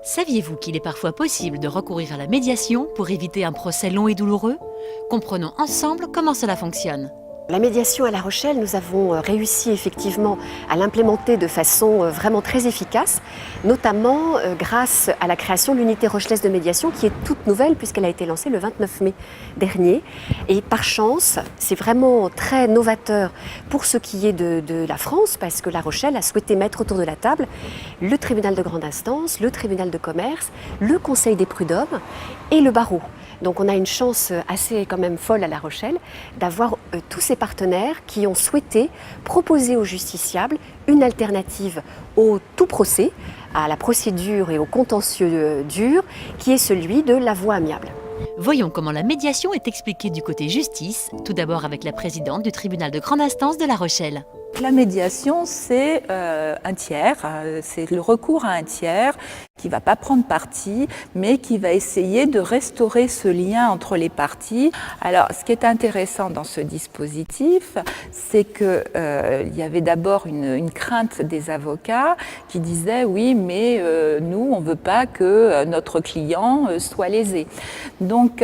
Saviez-vous qu'il est parfois possible de recourir à la médiation pour éviter un procès long et douloureux? Comprenons ensemble comment cela fonctionne. La médiation à La Rochelle, nous avons réussi effectivement à l'implémenter de façon vraiment très efficace, notamment grâce à la création de l'unité rochelaise de médiation qui est toute nouvelle puisqu'elle a été lancée le 29 mai dernier. Et par chance, c'est vraiment très novateur pour ce qui est de la France parce que La Rochelle a souhaité mettre autour de la table le tribunal de grande instance, le tribunal de commerce, le conseil des prud'hommes et le barreau. Donc on a une chance assez quand même folle à La Rochelle d'avoir tous ces partenaires qui ont souhaité proposer aux justiciables une alternative au tout procès, à la procédure et au contentieux dur, qui est celui de la voie amiable. Voyons comment la médiation est expliquée du côté justice, tout d'abord avec la présidente du tribunal de grande instance de La Rochelle. La médiation, c'est un tiers, c'est le recours à un tiers qui ne va pas prendre parti, mais qui va essayer de restaurer ce lien entre les parties. Alors, ce qui est intéressant dans ce dispositif, c'est qu'il y avait d'abord une crainte des avocats qui disaient « oui, mais nous, on ne veut pas que notre client soit lésé ». Donc,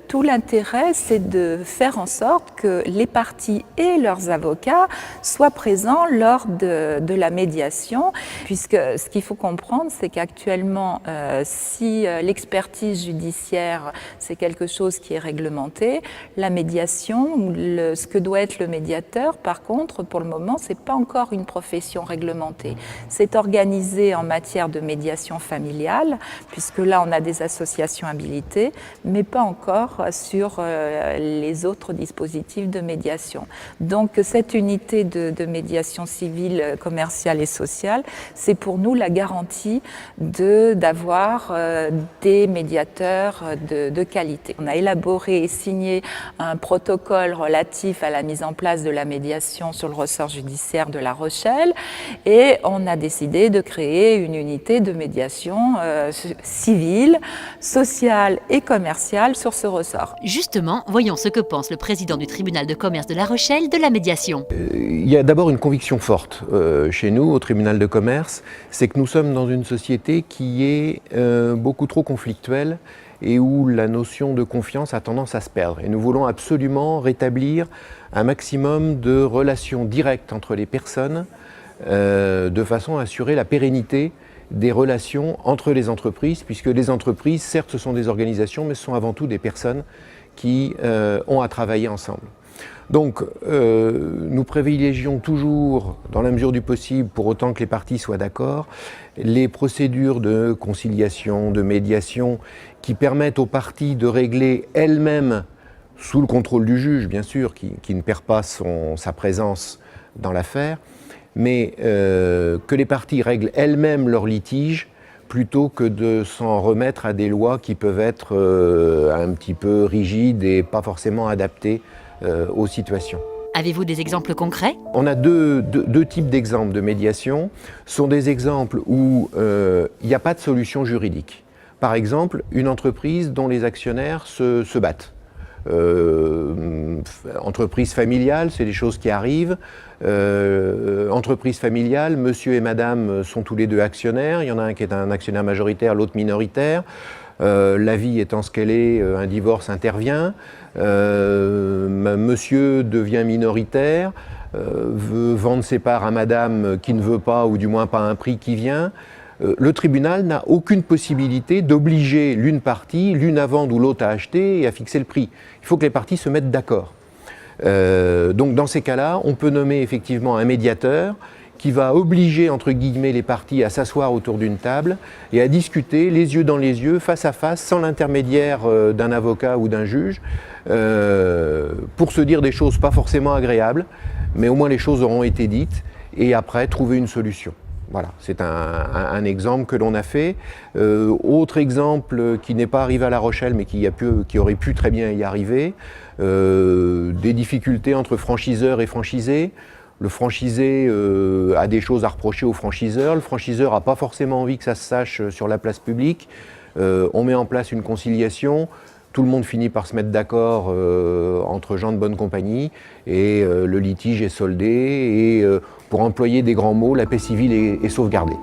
tout l'intérêt, c'est de faire en sorte que les parties et leurs avocats soient présents lors de la médiation, puisque ce qu'il faut comprendre, c'est qu'actuellement, si l'expertise judiciaire, c'est quelque chose qui est réglementé, la médiation, ce que doit être le médiateur, par contre, pour le moment, c'est pas encore une profession réglementée. C'est organisé en matière de médiation familiale, puisque là, on a des associations habilitées, mais pas encore sur les autres dispositifs de médiation. Donc, cette unité de médiation civile, commerciale et sociale, c'est pour nous la garantie d'avoir des médiateurs de qualité. On a élaboré et signé un protocole relatif à la mise en place de la médiation sur le ressort judiciaire de La Rochelle et on a décidé de créer une unité de médiation civile, sociale et commerciale sur ce ressort. Justement, voyons ce que pense le président du tribunal de commerce de La Rochelle de la médiation. Il y a d'abord une conviction forte chez nous, au tribunal de commerce, c'est que nous sommes dans une société qui est beaucoup trop conflictuelle et où la notion de confiance a tendance à se perdre. Et nous voulons absolument rétablir un maximum de relations directes entre les personnes de façon à assurer la pérennité des relations entre les entreprises, puisque les entreprises, certes, ce sont des organisations, mais ce sont avant tout des personnes qui ont à travailler ensemble. Donc, nous privilégions toujours, dans la mesure du possible, pour autant que les parties soient d'accord, les procédures de conciliation, de médiation, qui permettent aux parties de régler elles-mêmes, sous le contrôle du juge, bien sûr, qui ne perd pas sa présence dans l'affaire, mais que les parties règlent elles-mêmes leurs litiges, plutôt que de s'en remettre à des lois qui peuvent être un petit peu rigides et pas forcément adaptées aux situations. Avez-vous des exemples concrets? On a deux types d'exemples de médiation. Ce sont des exemples où il n'y a pas de solution juridique. Par exemple, une entreprise dont les actionnaires se battent. Entreprise familiale, c'est des choses qui arrivent. Entreprise familiale, monsieur et madame sont tous les deux actionnaires. Il y en a un qui est un actionnaire majoritaire, l'autre minoritaire. La vie étant ce qu'elle est, un divorce intervient. Monsieur devient minoritaire, veut vendre ses parts à madame qui ne veut pas, ou du moins pas à un prix qui vient. Le tribunal n'a aucune possibilité d'obliger l'une partie, l'une à vendre ou l'autre à acheter et à fixer le prix. Il faut que les parties se mettent d'accord. Donc dans ces cas-là, on peut nommer effectivement un médiateur qui va obliger, entre guillemets, les parties à s'asseoir autour d'une table et à discuter les yeux dans les yeux, face à face, sans l'intermédiaire d'un avocat ou d'un juge, pour se dire des choses pas forcément agréables, mais au moins les choses auront été dites, et après trouver une solution. Voilà, c'est un exemple que l'on a fait. Autre exemple qui n'est pas arrivé à La Rochelle, mais qui aurait pu très bien y arriver, des difficultés entre franchiseurs et franchisés. Le franchisé a des choses à reprocher au franchiseur. Le franchiseur n'a pas forcément envie que ça se sache sur la place publique. On met en place une conciliation. Tout le monde finit par se mettre d'accord entre gens de bonne compagnie et le litige est soldé. Et pour employer des grands mots, la paix civile est sauvegardée.